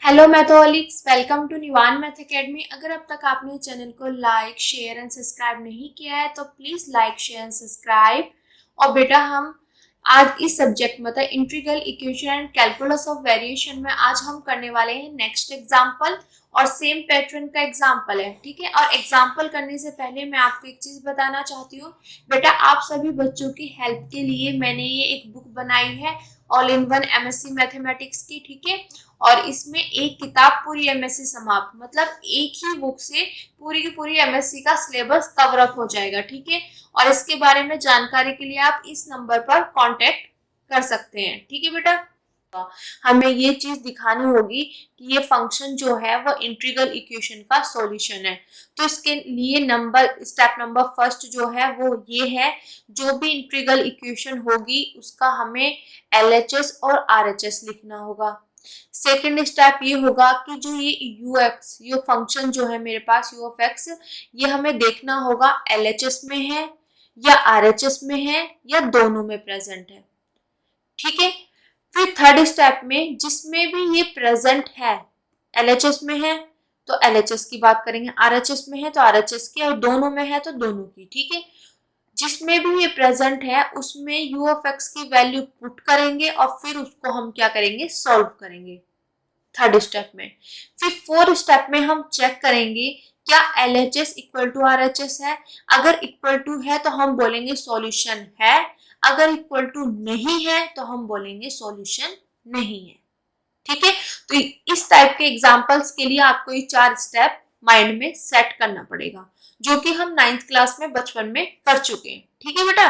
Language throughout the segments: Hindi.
Hello matholics, welcome to Nivan math academy. अगर अब तक आपने चैनल को लाइक शेयर एंड सब्सक्राइब नहीं किया है तो please like share and subscribe. और बेटा हम आज इस सब्जेक्ट मतलब integral equation and calculus of variation में आज हम करने वाले हैं नेक्स्ट एग्जांपल और सेम पैटर्न का एग्जांपल है। ठीक है, और एग्जांपल करने से पहले मैं आपको एक चीज बताना चाहती हूँ बेटा, आप सभी बच्चों की हेल्प के लिए मैंने ये एक बुक बनाई है all in one MSc mathematics की। ठीक है, और इसमें एक किताब पूरी एमएससी समाप्त मतलब एक ही बुक से पूरी की पूरी एमएससी का सिलेबस कवर अप हो जाएगा। ठीक है, और इसके बारे में जानकारी के लिए आप इस नंबर पर कांटेक्ट कर सकते हैं। ठीक है बेटा, हमें ये चीज दिखानी होगी कि ये फंक्शन जो है वो इंटीग्रल इक्वेशन का सॉल्यूशन है। तो इसके लिए स्टेप नंबर फर्स्ट जो है वो ये है, जो भी इंटीग्रल इक्वेशन होगी उसका हमें एलएचएस और आरएचएस लिखना होगा। सेकेंड स्टेप ये होगा कि जो ये ये फंक्शन जो है मेरे पास यू ऑफ एक्स, ये हमें देखना होगा एलएचएस में है या आरएचएस में है या दोनों में प्रेजेंट है। ठीक है, फिर थर्ड स्टेप में जिसमें भी ये प्रेजेंट है, एलएचएस में है तो एलएचएस की बात करेंगे, आरएचएस में है तो आरएचएस की, और दोनों में है तो दोनों की। ठीक है, जिसमें भी ये प्रेजेंट है उसमें यू ऑफ एक्स की वैल्यू पुट करेंगे और फिर उसको हम क्या करेंगे, सॉल्व करेंगे थर्ड स्टेप में। फिर फोर्थ स्टेप में हम चेक करेंगे क्या एलएचएस इक्वल टू आरएचएस है। अगर इक्वल टू है तो हम बोलेंगे सॉल्यूशन है, अगर इक्वल टू नहीं है तो हम बोलेंगे सॉल्यूशन नहीं है। ठीक है, तो इस टाइप के एग्जांपल्स के लिए आपको ये 4 स्टेप माइंड में सेट करना पड़ेगा, जो कि हम 9th क्लास में बचपन में कर चुके हैं। ठीक है बेटा,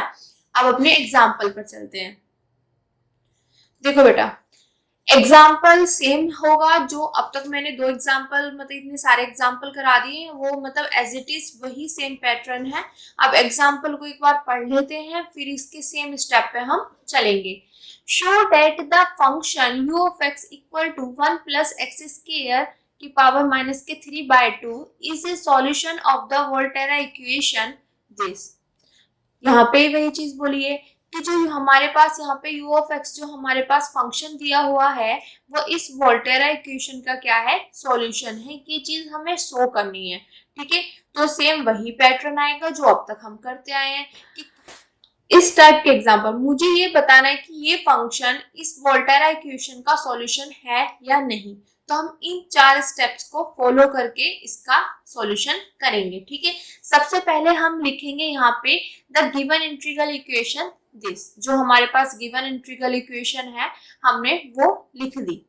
अब अपने एग्जाम्पल पर चलते हैं। देखो बेटा, एग्जाम्पल सेम होगा जो अब तक मैंने 2 एग्जाम्पल मतलब इतने सारे एग्जाम्पल करा दिए हैं, वो मतलब एज इट इज वही सेम पैटर्न है। अब एग्जाम्पल को एक बार पढ़ लेते हैं फिर इसके सेम स्टेप पे हम चलेंगे। Show that the function u of x equal to 1 plus x square की पावर माइनस के 3/2 is a solution of the Volterra equation this. यहाँ पे वही चीज बोली है कि जो हमारे पास यहाँ पे u ऑफ x जो हमारे पास फंक्शन दिया हुआ है वो इस वोल्टेरा इक्वेशन का क्या है, सॉल्यूशन है। ये चीज हमें शो करनी है। ठीक है, तो सेम वही पैटर्न आएगा जो अब तक हम करते आए हैं कि इस टाइप के एग्जांपल मुझे ये बताना है कि ये फंक्शन इस वोल्टेरा इक्वेशन का सॉल्यूशन है या नहीं। तो हम इन 4 स्टेप्स को फॉलो करके इसका सॉल्यूशन करेंगे। ठीक है, सबसे पहले हम लिखेंगे यहाँ पे the given integral equation this. जो हमारे पास गिवन इंटीग्रल इक्वेशन है हमने वो लिख दी।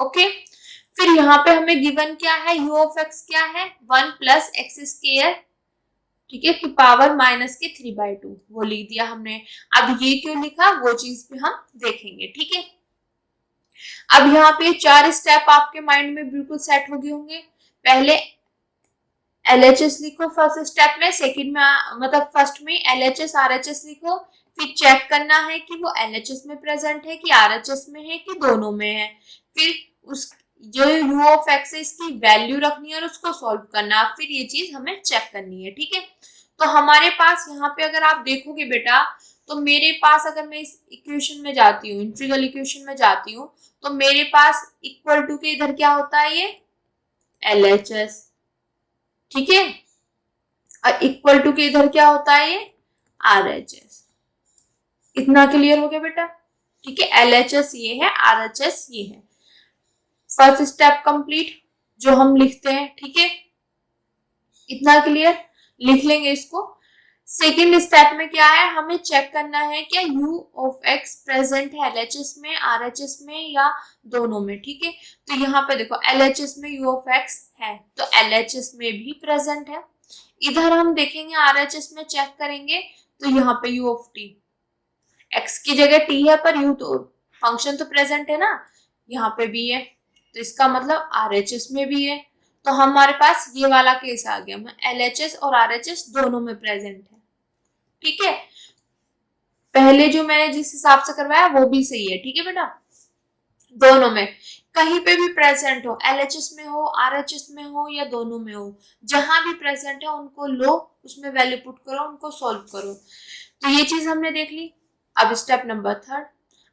ओके, फिर यहाँ पे हमें गिवन क्या है, यू ऑफ एक्स क्या है, 1 प्लस एक्स स्क्वायर, ठीक है, कि पावर माइनस के 3/2 वो लिख दिया हमने। अब ये क्यों लिखा वो चीज भी हम देखेंगे। ठीक है, अब यहाँ पे 4 स्टेप आपके माइंड में बिल्कुल सेट हो गए होंगे। पहले एलएचएस लिखो फर्स्ट स्टेप में, सेकंड में मतलब फर्स्ट में एलएचएस आरएचएस लिखो, फिर चेक करना है कि वो एलएचएस में प्रेजेंट है कि आरएचएस में है कि दोनों में है। फिर उस जो यू ऑफ एक्स है इसकी वैल्यू रखनी है और उसको सॉल्व करना, फिर ये चीज हमें चेक करनी है। ठीक है, तो हमारे पास यहाँ पे अगर आप देखोगे बेटा तो मेरे पास अगर मैं इस इक्वेशन में जाती हूँ, इंटीग्रल इक्वेशन में जाती हूँ, तो मेरे पास इक्वल टू के इधर क्या होता है, ये एलएचएस। ठीक है, और इक्वल टू के इधर क्या होता है, ये आरएचएस। इतना क्लियर हो गया बेटा। ठीक है, एलएचएस ये है, आरएचएस ये है। फर्स्ट स्टेप कंप्लीट जो हम लिखते हैं। ठीक है, इतना क्लियर, लिख लेंगे इसको। सेकेंड स्टेप में क्या है, हमें चेक करना है क्या यू ऑफ एक्स प्रेजेंट है एलएचएस में, आरएचएस में या दोनों में। ठीक है, तो यहाँ पे देखो एलएचएस में यू ऑफ एक्स है तो एलएचएस में भी प्रेजेंट है। इधर हम देखेंगे आरएचएस में चेक करेंगे तो यहाँ पे यू ऑफ टी, एक्स की जगह टी है पर यू तो फंक्शन तो प्रेजेंट है ना, यहाँ पे भी है तो इसका मतलब आरएचएस में भी है। तो हमारे पास ये वाला केस आ गया, एलएचएस और आरएचएस दोनों में प्रेजेंट है। ठीक है, पहले जो मैंने जिस हिसाब से करवाया वो भी सही है। ठीक है बेटा, दोनों में कहीं पे भी प्रेजेंट हो, एलएचएस में हो, आरएचएस में हो या दोनों में हो, जहां भी प्रेजेंट है उनको लो, उसमें वैल्यू पुट करो, उनको सॉल्व करो। तो ये चीज हमने देख ली। अब स्टेप नंबर 3,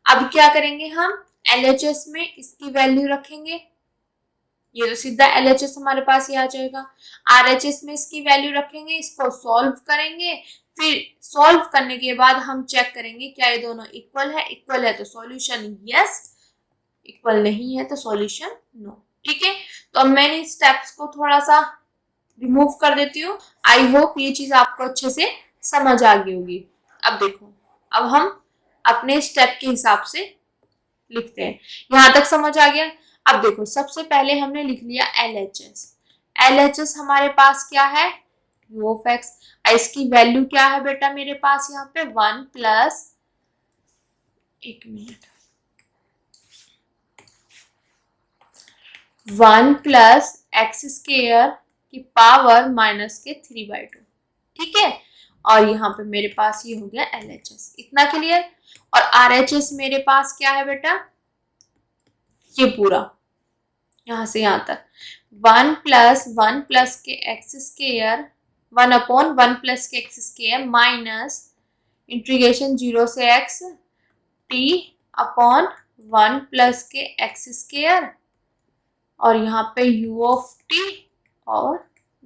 अब क्या करेंगे हम, एलएचएस में इसकी वैल्यू रखेंगे ये तो सीधा LHS हमारे पास ही आ जाएगा। RHS में इसकी वैल्यू रखेंगे, इसको सॉल्व करेंगे, फिर सॉल्व करने के बाद हम चेक करेंगे क्या ये दोनों इक्वल है। इक्वल है तो सॉल्यूशन यस, इक्वल नहीं है तो सॉल्यूशन नो। ठीक है, तो अब मैंने इस स्टेप्स को थोड़ा सा रिमूव कर देती हूँ। आई होप ये चीज आपको अच्छे से समझ आ गई होगी। अब देखो, अब हम अपने स्टेप के हिसाब से लिखते हैं। यहां तक समझ आ गया। अब देखो, सबसे पहले हमने लिख लिया LHS। LHS हमारे पास क्या है, u ऑफ x। इसकी वैल्यू क्या है बेटा मेरे पास यहाँ पे 1 प्लस, एक मिनट, 1 प्लस एक्स स्क्वायर की पावर माइनस के 3/2। ठीक है, और यहाँ पे मेरे पास ये हो गया LHS। इतना क्लियर। और RHS मेरे पास क्या है बेटा, ये पूरा यहां से यहां तक 1 प्लस के एक्स स्क्वायर, 1/1 प्लस के एक्स स्क्वायर माइनस इंटीग्रेशन 0 से x t अपॉन 1 प्लस के एक्स स्क्वायर, और यहाँ पे u ऑफ t और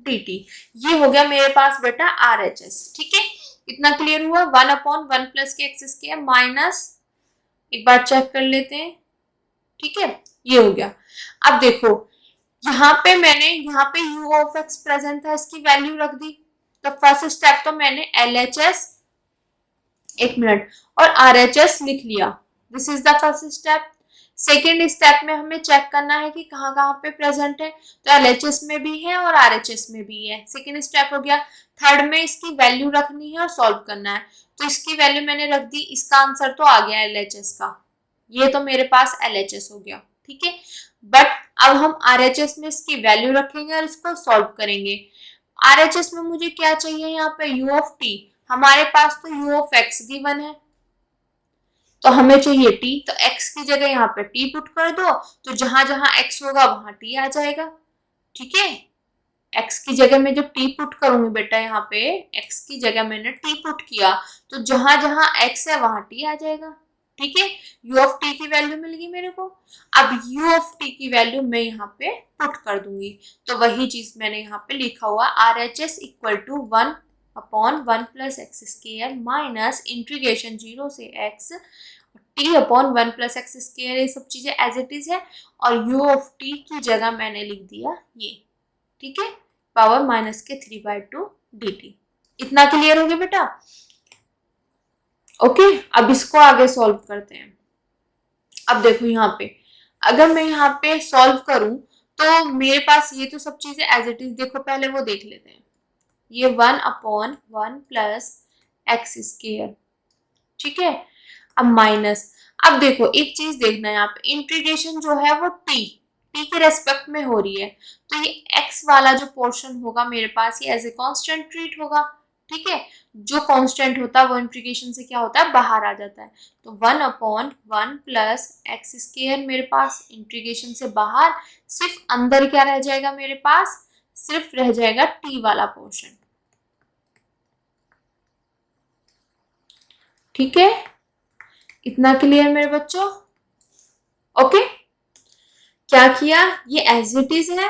dt। ये हो गया मेरे पास बेटा RHS। ठीक है, इतना क्लियर हुआ। 1/1 प्लस के एक्स स्क्वायर माइनस, एक बार चेक कर लेते हैं। ठीक है, ये हो गया। अब देखो, यहाँ पे मैंने यहाँ पे u ऑफ x प्रेजेंट था, इसकी वैल्यू रख दी। तो फर्स्ट स्टेप तो मैंने LHS, एक मिनट, और RHS लिख लिया। This is the first step. Second step में हमें चेक करना है कि कहाँ कहाँ पे प्रेजेंट है। तो LHS में भी है और RHS में भी है। सेकेंड स्टेप हो गया। थर्ड में इसकी वैल्यू रखनी है और सॉल्व करना है। तो इसकी वैल्यू मैंने रख दी, इसका आंसर तो आ गया LHS का। ये तो मेरे पास LHS हो गया। ठीक है, बट अब हम RHS में इसकी वैल्यू रखेंगे और इसको सॉल्व करेंगे। RHS में मुझे क्या चाहिए, यहाँ पे u ऑफ t। हमारे पास तो u ऑफ x गिवन है, तो हमें चाहिए t। तो x की जगह यहाँ पे t पुट कर दो, तो जहां जहां x होगा वहां t आ जाएगा। ठीक है, x की जगह में जब t पुट करूंगी बेटा, यहाँ पे x की जगह मैंने t पुट किया, तो जहां जहां x है वहां t आ जाएगा। ठीक है, u ऑफ t की वैल्यू मिल गई मेरे को। अब u ऑफ t की वैल्यू मैं यहाँ पे पुट कर दूंगी, तो वही चीज मैंने यहाँ पे लिखा हुआ, RHS equal to 1/1 plus x square minus integration 0 से x t upon 1 plus x square. ये सब चीजें एज इट इज है, और u ऑफ t की जगह मैंने लिख दिया ये। ठीक है, पावर माइनस के 3/2 dt। इतना क्लियर हो गया बेटा। ओके, अब इसको आगे सॉल्व करते हैं। अब देखो, यहाँ पे अगर मैं यहाँ पे सॉल्व करूं तो मेरे पास ये तो सब चीजें एज इट इज, देखो पहले वो देख लेते हैं। ये 1/1 प्लस एक्स स्क्वायर। ठीक है, अब माइनस, अब देखो एक चीज देखना है, यहाँ पे इंटीग्रेशन जो है वो t के रेस्पेक्ट में हो रही है, तो ये x वाला जो पोर्शन होगा मेरे पास, ये एज ए कांस्टेंट ट्रीट होगा। ठीक है, जो कांस्टेंट होता है वो इंटीग्रेशन से क्या होता है, बाहर आ जाता है। तो 1/1 प्लस एक्स स्क्वायर मेरे पास इंटीग्रेशन से बाहर, सिर्फ अंदर क्या रह जाएगा मेरे पास, सिर्फ रह जाएगा t वाला पोर्शन। ठीक है, इतना क्लियर मेरे बच्चों। ओके, क्या किया, ये एज इट इज है,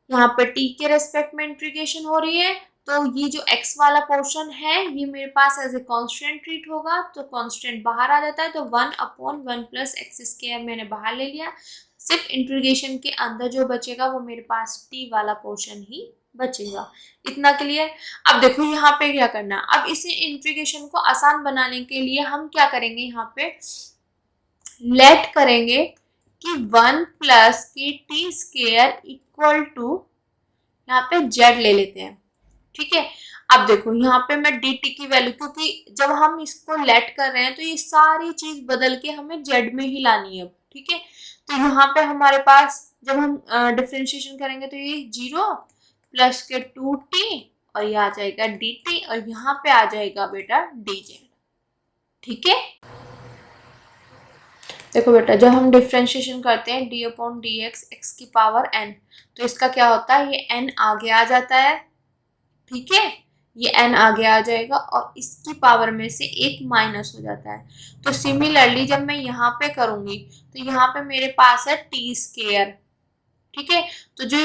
यहाँ पे t के रेस्पेक्ट में इंटीग्रेशन हो रही है, तो ये जो x वाला पोर्शन है ये मेरे पास एज ए कांस्टेंट ट्रीट होगा, तो कांस्टेंट बाहर आ जाता है। तो 1/1 प्लस एक्स स्क्वायर मैंने बाहर ले लिया, सिर्फ इंटीग्रेशन के अंदर जो बचेगा वो मेरे पास t वाला पोर्शन ही बचेगा। इतना क्लियर। अब देखो यहाँ पे क्या करना है, अब इसी इंटीग्रेशन को आसान बनाने के लिए हम क्या करेंगे, यहाँ पे लेट करेंगे कि 1 प्लस की टी स्क्वायर इक्वल टू, यहाँ पे z ले लेते हैं। ठीक है, अब देखो यहाँ पे मैं dt की वैल्यू, क्योंकि जब हम इसको लेट कर रहे हैं तो ये सारी चीज बदल के हमें z में ही लानी है। ठीक है, तो यहाँ पे हमारे पास जब हम डिफरेंशिएशन करेंगे तो ये 0 प्लस के 2t, और ये आ जाएगा dt, और यहाँ पे आ जाएगा बेटा dz। ठीक है, देखो बेटा, जब हम डिफरेंशिएशन करते हैं d अपॉन डी एक्स की पावर n, तो इसका क्या होता है, ये n आगे आ जाता है। ठीक है, ये n आगे आ जाएगा और इसकी पावर में से एक माइनस हो जाता है। तो सिमिलरली जब मैं यहाँ पे करूंगी तो यहाँ पे मेरे पास है टी स्क्वायर। ठीक है, तो जो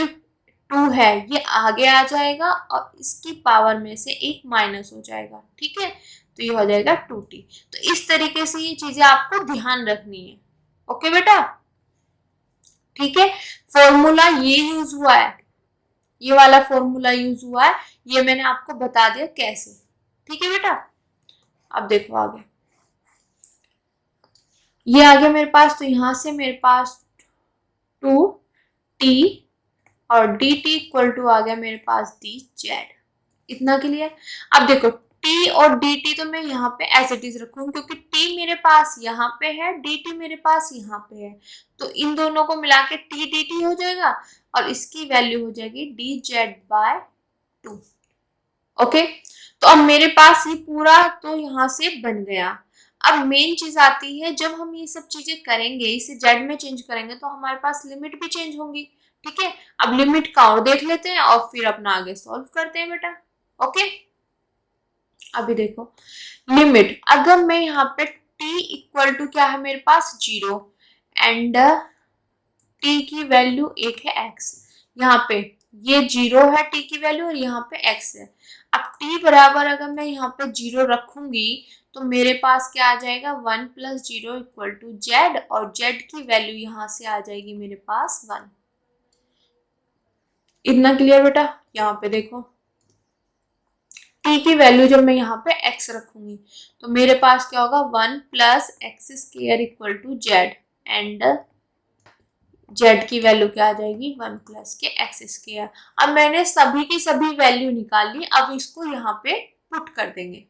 2 है ये आगे आ जाएगा और इसकी पावर में से एक माइनस हो जाएगा। ठीक है, तो ये हो जाएगा 2t। तो इस तरीके से ये चीजें आपको ध्यान रखनी है। ओके बेटा, ठीक है, फॉर्मूला ये यूज हुआ है, ये वाला फॉर्मूला यूज हुआ है, ये मैंने आपको बता दिया कैसे। ठीक है बेटा, अब देखो आगे, ये आ गया मेरे पास, तो यहां से मेरे पास 2t और dt इक्वल टू आ गया मेरे पास dz। इतना क्लियर। अब देखो t और dt तो मैं यहाँ पे एज इट इज रखूंगी क्योंकि t मेरे पास यहाँ पे है, dt मेरे पास यहाँ पे है, तो इन दोनों को मिला के t dt हो जाएगा और इसकी वैल्यू हो जाएगी dz/2। ओके, तो अब मेरे पास ये पूरा तो यहाँ से बन गया। अब मेन चीज आती है, जब हम ये सब चीजें करेंगे, इसे जेड में चेंज करेंगे तो हमारे पास लिमिट भी चेंज होंगी। ठीक है, अब लिमिट का और देख लेते हैं और फिर अपना आगे सॉल्व करते हैं बेटा। ओके, अभी देखो लिमिट, अगर मैं यहाँ पे t इक्वल टू क्या है मेरे पास 0 एंड t की वैल्यू एक है x, यहाँ पे ये 0 है t की वैल्यू और यहाँ पे x है। अब t बराबर अगर मैं यहाँ पे 0 रखूंगी तो मेरे पास क्या आ जाएगा 1 प्लस 0 इक्वल टू z, और z की वैल्यू यहाँ से आ जाएगी मेरे पास 1। इतना क्लियर बेटा। यहाँ पे देखो t की वैल्यू जब मैं यहाँ पे x रखूंगी तो मेरे पास क्या होगा 1 plus x square equal to z, and z की वैल्यू क्या आ जाएगी 1 प्लस के एक्स स्क्वायर। अब मैंने सभी की सभी वैल्यू निकाल ली, अब इसको यहाँ पे पुट कर देंगे।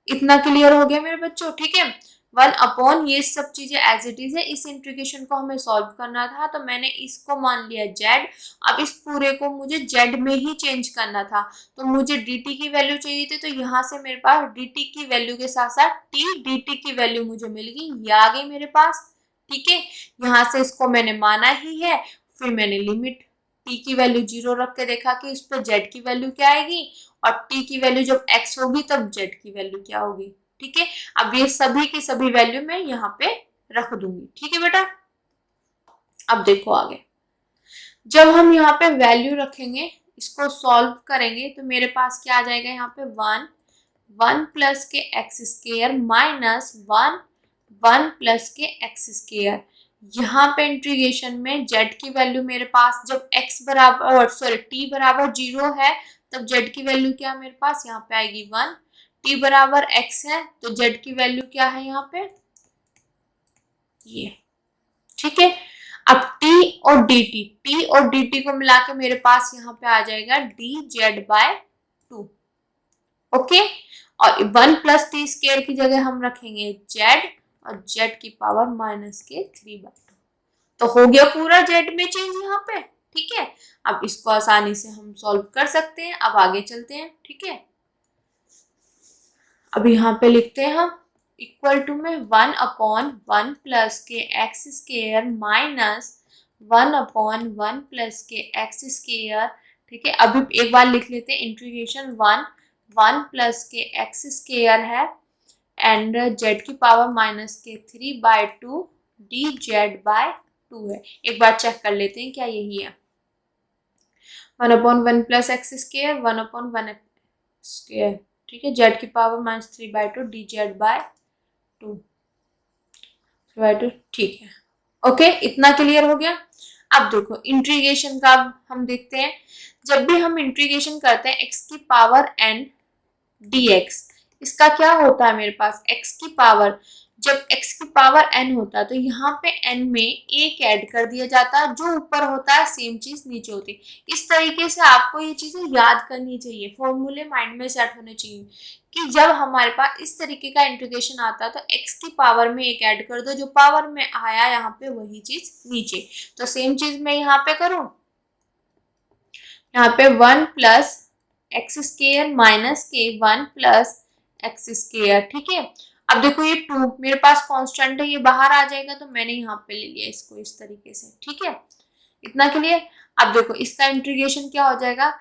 इतना क्लियर हो गया मेरे बच्चों। ठीक है, 1 अपॉन ये सब चीजें एज इट इज है, इस इंटीग्रेशन को हमें सॉल्व करना था तो मैंने इसको मान लिया z। अब इस पूरे को मुझे z में ही चेंज करना था, तो मुझे dt की वैल्यू चाहिए थी, तो यहाँ से मेरे पास dt की वैल्यू के साथ साथ t dt की वैल्यू मुझे मिल गई, ये आ गई मेरे पास। ठीक है, यहाँ से इसको मैंने माना ही है, फिर मैंने लिमिट t की वैल्यू 0 रख के देखा कि इस पर z की वैल्यू क्या आएगी, और t की वैल्यू जब x होगी तब z की वैल्यू क्या होगी। ठीक है, अब ये सभी की सभी वैल्यू मैं यहाँ पे रख दूंगी। ठीक है बेटा, अब देखो आगे, जब हम यहाँ पे वैल्यू रखेंगे, इसको सॉल्व करेंगे तो मेरे पास क्या आ जाएगा यहाँ पे 1 प्लस के एक्स स्क्वायर माइनस 1 प्लस के एक्स स्क्वायर। यहाँ पे इंटीग्रेशन में z की वैल्यू मेरे पास जब x बराबर t बराबर 0 है तब z की वैल्यू क्या मेरे पास यहाँ पे आएगी 1, t बराबर x है तो z की वैल्यू क्या है यहाँ पे ये। ठीक है, अब t और dt को मिला के मेरे पास यहाँ पे आ जाएगा dz/2। ओके, और 1 प्लस टी स्क्वायर की जगह हम रखेंगे z और z की पावर माइनस के 3/2। तो हो गया पूरा z में चेंज यहाँ पे। ठीक है, अब इसको आसानी से हम सॉल्व कर सकते हैं। अब आगे चलते हैं। ठीक है, अब यहाँ पे लिखते हैं हम इक्वल टू में 1 अपॉन 1 प्लस के x square minus 1 upon 1 plus के एक्स स्क्वायर। ठीक है, अभी एक बार लिख लेते हैं इंटीग्रेशन 1 प्लस के एक्स स्क्वायर है एंड z की पावर माइनस के 3/2 dz/2 है। एक बार चेक कर लेते हैं क्या यही है। 1 upon 1 plus x square 1 upon 1 square. ठीक है, z की पावर माइनस 3/2 dz/2। ठीक है, ओके, इतना क्लियर हो गया। अब देखो इंटीग्रेशन का हम देखते हैं। जब भी हम इंटीग्रेशन करते हैं x की पावर n dx, इसका क्या होता है मेरे पास x की पावर, जब x की पावर n होता है तो यहाँ पे n में एक ऐड कर दिया जाता है, जो ऊपर होता है सेम चीज नीचे होती है। इस तरीके से आपको ये चीजें याद करनी चाहिए, फॉर्मूले माइंड में सेट होने चाहिए कि जब हमारे पास इस तरीके का इंटीग्रेशन आता है तो x की पावर में एक ऐड कर दो, जो पावर में आया यहाँ पे वही चीज नीचे। तो सेम चीज मैं यहाँ पे करूँ, यहाँ पे 1 प्लस एक्स स्क्वायर माइनस के 1 प्लस एक्स स्क्वायर। ठीक है, अब देखो ये 2 मेरे पास कांस्टेंट है, ये बाहर आ जाएगा तो मैंने यहाँ पे ले लिया इसको इस तरीके से। ठीक है, इतना क्लियर। अब देखो इसका इंटीग्रेशन क्या हो जाएगा,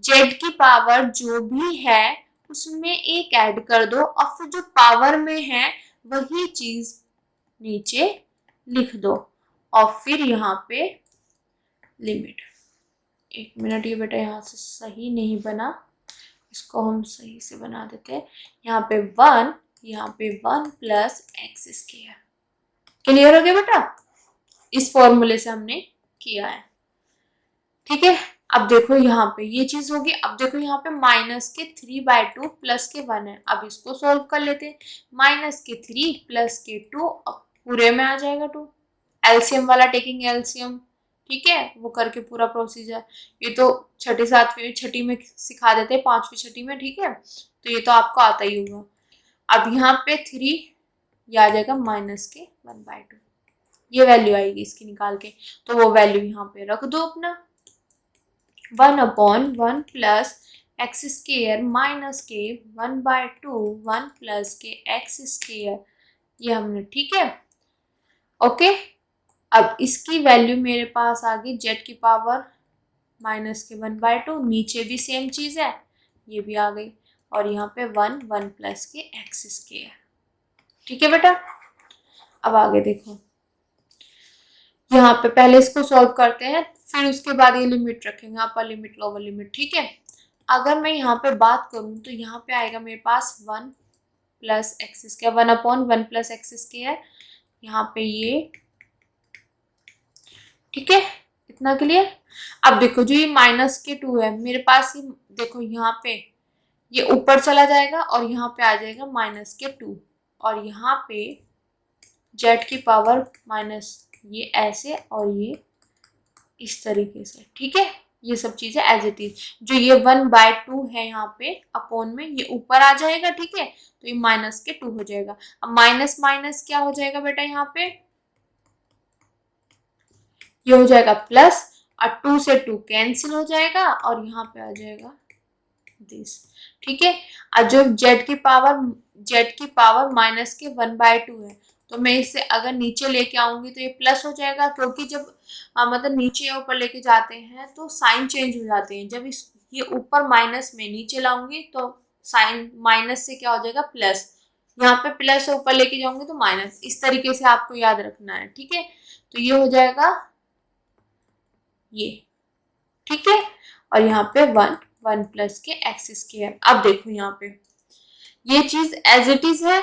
z की पावर जो भी है उसमें एक ऐड कर दो और फिर जो पावर में है वही चीज नीचे लिख दो और फिर यहाँ पे लिमिट। एक मिनट, ये बेटा यहाँ से सही नहीं बना, इसको हम सही से बना देते हैं। यहाँ पे 1, यहाँ पे 1 प्लस एक्स स्क्वायर। क्लियर हो गया बेटा? इस फॉर्मूले से हमने किया है, ठीक है। अब देखो यहाँ पे ये चीज होगी। अब देखो यहाँ पे माइनस के 3/2 प्लस के 1 है। अब इसको सॉल्व कर लेते हैं। माइनस के 3 प्लस के 2, अब पूरे में आ जाएगा 2। एलसीएम वाला टेकिंग एलसीएम, ठीक है, वो करके पूरा प्रोसीजर। ये तो छठी सातवीं छठी में सिखा देते हैं, 5वीं छठी में, ठीक है, तो ये तो आपको आता ही होगा। अब यहाँ पे 3 ये आ जाएगा माइनस के 1/2, ये वैल्यू आएगी इसकी निकाल के, तो वो वैल्यू यहाँ पे रख दो अपना। 1/1 प्लस एक्स स्क्वायर माइनस के 1/2 1 प्लस के एक्स स्क्वायर, ये हमने, ठीक है, ओके। अब इसकी वैल्यू मेरे पास आ गई जेड की पावर माइनस के 1/2, नीचे भी सेम चीज है, ये भी आ गई, और यहाँ पे 1 प्लस के एक्स स्क्वायर, ठीक है बेटा। अब आगे देखो, यहाँ पे पहले इसको सॉल्व करते हैं, फिर उसके बाद ये लिमिट रखेंगे, अपर लिमिट लोअर लिमिट, ठीक है। अगर मैं यहाँ पे बात करूँ तो यहाँ पे आएगा मेरे पास 1 plus x square, 1/1 plus x square, यहाँ पे ये, ठीक है, इतना क्लियर। अब देखो जो ये माइनस के 2 है मेरे पास, ये देखो यहाँ पे ये ऊपर चला जाएगा और यहाँ पे आ जाएगा माइनस के 2, और यहाँ पे जेड की पावर माइनस, ये ऐसे और ये इस तरीके से, ठीक है। ये सब चीजें एज इट इज, जो ये 1/2 है यहाँ पे अपॉन में, ये ऊपर आ जाएगा, ठीक है, तो ये माइनस के 2 हो जाएगा। अब माइनस माइनस क्या हो जाएगा बेटा, यहाँ पे ये हो जाएगा प्लस, और 2 से 2 कैंसिल हो जाएगा, और यहाँ पे आ जाएगा दिस, ठीक है। और जो जेड की पावर माइनस के 1/2 है, तो मैं इसे अगर नीचे लेके आऊंगी तो ये प्लस हो जाएगा, क्योंकि जब मतलब नीचे या ऊपर लेके जाते हैं तो साइन चेंज हो जाते हैं। जब इस ये ऊपर माइनस में नीचे लाऊंगी तो साइन माइनस से क्या हो जाएगा प्लस, यहाँ पे प्लस से ऊपर लेके जाऊंगी तो माइनस, इस तरीके से आपको याद रखना है, ठीक है। तो ये हो जाएगा ये, ठीक है, और यहाँ पे 1 प्लस के एक्स स्क्वायर। अब देखो यहाँ पे ये चीज एज इट इज है,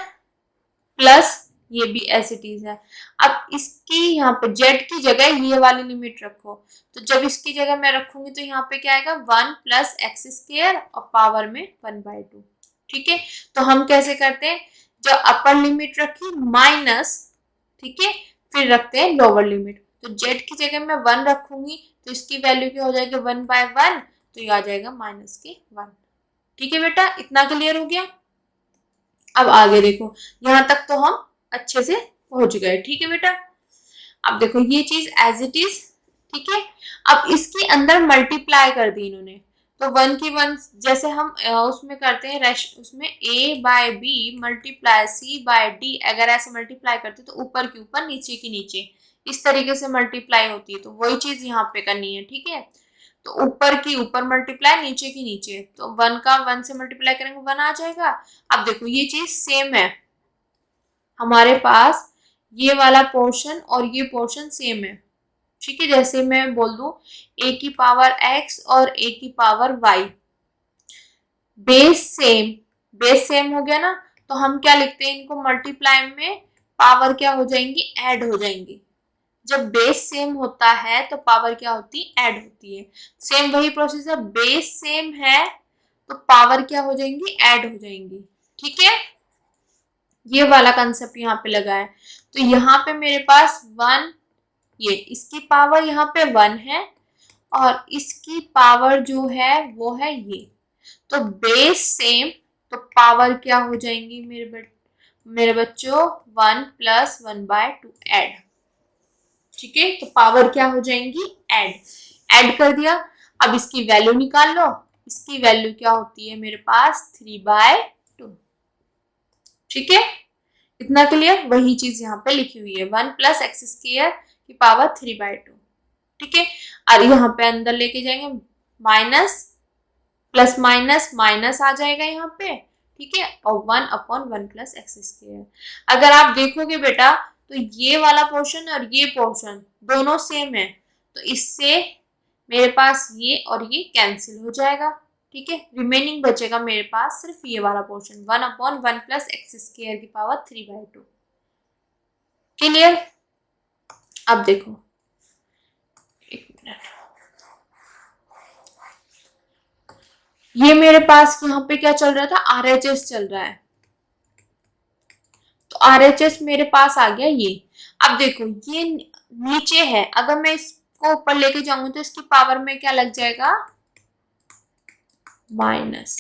प्लस ये भी एज इट इज है। अब इसकी यहाँ पे जेड की जगह ये वाली लिमिट रखो, तो जब इसकी जगह मैं रखूंगी तो यहाँ पे क्या आएगा 1 प्लस एक्स स्क्वायर और पावर में 1/2, ठीक है। तो हम कैसे करते हैं, जो अपर लिमिट रखी माइनस, ठीक है, फिर रखते हैं लोअर लिमिट। तो जेड की जगह मैं 1 रखूंगी तो इसकी वैल्यू क्या हो जाएगी 1/1, तो ये आ जाएगा माइनस के 1, ठीक है बेटा, इतना क्लियर हो गया। अब आगे देखो, यहाँ तक तो हम अच्छे से पहुंच गए, ठीक है बेटा। अब देखो ये चीज एज इट इज, ठीक है। अब इसके अंदर मल्टीप्लाई कर दी इन्होंने, तो 1 की 1 जैसे हम उसमें करते हैं उसमें a/b मल्टीप्लाई c/d, अगर ऐसे मल्टीप्लाई करते तो ऊपर के ऊपर नीचे की नीचे इस तरीके से मल्टीप्लाई होती है, तो वही चीज यहाँ पे करनी है, ठीक है। तो ऊपर की ऊपर मल्टीप्लाई, नीचे की नीचे, तो 1 का 1 से मल्टीप्लाई करेंगे 1 आ जाएगा। अब देखो ये चीज सेम है हमारे पास, ये वाला पोर्शन और ये पोर्शन सेम है, ठीक है। जैसे मैं बोल दूं a की पावर x और a की पावर y, बेस सेम हो गया ना, तो हम क्या लिखते हैं इनको मल्टीप्लाई में पावर क्या हो जाएंगी, ऐड हो जाएंगी। जब बेस सेम होता है तो पावर क्या होती है, ऐड होती है। सेम वही प्रोसेस है, बेस सेम है तो पावर क्या हो जाएंगी, ऐड हो जाएंगी, ठीक है। ये वाला कंसेप्ट यहाँ पे लगा है। तो यहाँ पे मेरे पास 1, ये इसकी पावर यहाँ पे 1 है और इसकी पावर जो है वो है ये, तो बेस सेम तो पावर क्या हो जाएंगी मेरे बच्चों 1 प्लस 1/2 ऐड, ठीक है। तो पावर क्या हो जाएंगी, ऐड कर दिया। अब इसकी वैल्यू निकाल लो, इसकी वैल्यू क्या होती है मेरे पास 3/2, ठीक है, इतना क्लियर। वही चीज यहाँ पे लिखी हुई है 1 प्लस एक्स स्क्वायर की पावर 3/2, ठीक है। और यहाँ पे अंदर लेके जाएंगे माइनस, प्लस माइनस माइनस आ जाएगा यहाँ पे, ठीक है, और 1/1 प्लस एक्स स्क्वायर। अगर आप देखोगे बेटा तो ये वाला पोर्शन और ये पोर्शन दोनों सेम है, तो इससे मेरे पास ये और ये कैंसिल हो जाएगा, ठीक है। रिमेनिंग बचेगा मेरे पास सिर्फ ये वाला पोर्शन 1/1 प्लस एक्स स्क्वायर की पावर 3/2। क्लियर? अब देखो, एक मिनट, ये मेरे पास यहाँ पे क्या चल रहा था, RHS चल रहा है, तो RHS मेरे पास आ गया ये। अब देखो ये नीचे है, अगर मैं इसको ऊपर लेके जाऊंगी तो इसकी पावर में क्या लग जाएगा, माइनस।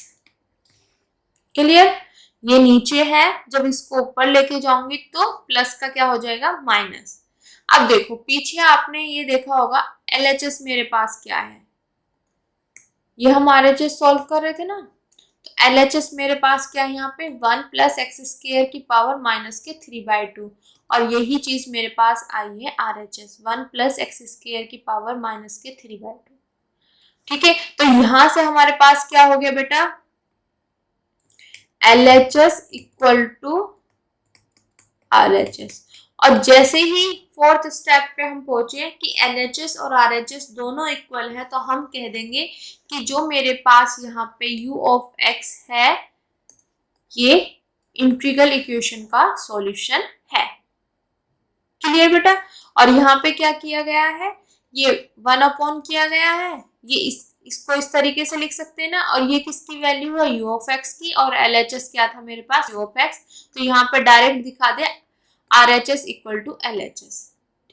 क्लियर? ये नीचे है, जब इसको ऊपर लेके जाऊंगी तो प्लस का क्या हो जाएगा, माइनस। अब देखो पीछे आपने ये देखा होगा LHS मेरे पास क्या है, ये हम RHS सॉल्व कर रहे थे ना, तो LHS मेरे पास क्या है यहाँ पे 1 प्लस एक्स स्क्वायर की पावर माइनस के 3/2, और यही चीज मेरे पास आई है RHS 1 प्लस एक्स स्क्वायर की पावर माइनस के 3/2। ठीक है, तो यहां से हमारे पास क्या हो गया बेटा, LHS इक्वल टू RHS। और जैसे ही फोर्थ स्टेप पे हम पहुंचे कि LHS और RHS दोनों इक्वल है, तो हम कह देंगे कि जो मेरे पास यहाँ पे u ऑफ x है ये इंटीग्रल इक्वेशन का सॉल्यूशन है। क्लियर बेटा? और यहाँ पे क्या किया गया है, ये 1 किया गया है, ये इसको इस तरीके से लिख सकते हैं ना, और ये किसकी वैल्यू है, u ऑफ x की, और LHS क्या था मेरे पास, u ऑफ x, तो यहाँ पे डायरेक्ट दिखा दे RHS इक्वल टू LHS।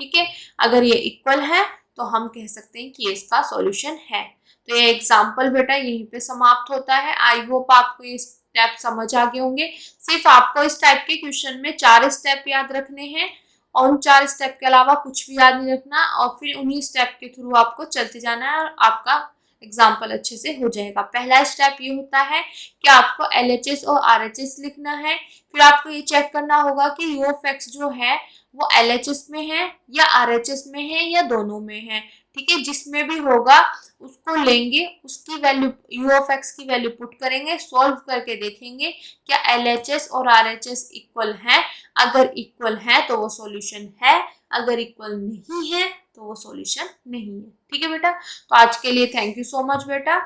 ठीक है, अगर ये इक्वल है तो हम कह सकते हैं कि ये इसका सॉल्यूशन है। तो ये एग्जाम्पल बेटा यहीं पे समाप्त होता है। आई होप आपको ये स्टेप समझ आ गए होंगे। सिर्फ आपको इस टाइप के क्वेश्चन में 4 स्टेप याद रखने हैं, और उन 4 स्टेप के अलावा कुछ भी याद नहीं रखना, और फिर उन्हीं स्टेप के थ्रू आपको चलते जाना है और आपका एग्जाम्पल अच्छे से हो जाएगा। पहला स्टेप ये होता है कि आपको LHS और RHS लिखना है, फिर आपको ये चेक करना होगा कि u ऑफ x जो है वो LHS में है या RHS में है या दोनों में है। ठीक है, जिसमें भी होगा उसको लेंगे, उसकी वैल्यू u ऑफ x की वैल्यू पुट करेंगे, सॉल्व करके देखेंगे क्या LHS और RHS इक्वल है। अगर इक्वल है तो वो सॉल्यूशन है, अगर इक्वल नहीं है तो वो सॉल्यूशन नहीं है। ठीक है बेटा, तो आज के लिए थैंक यू सो मच बेटा।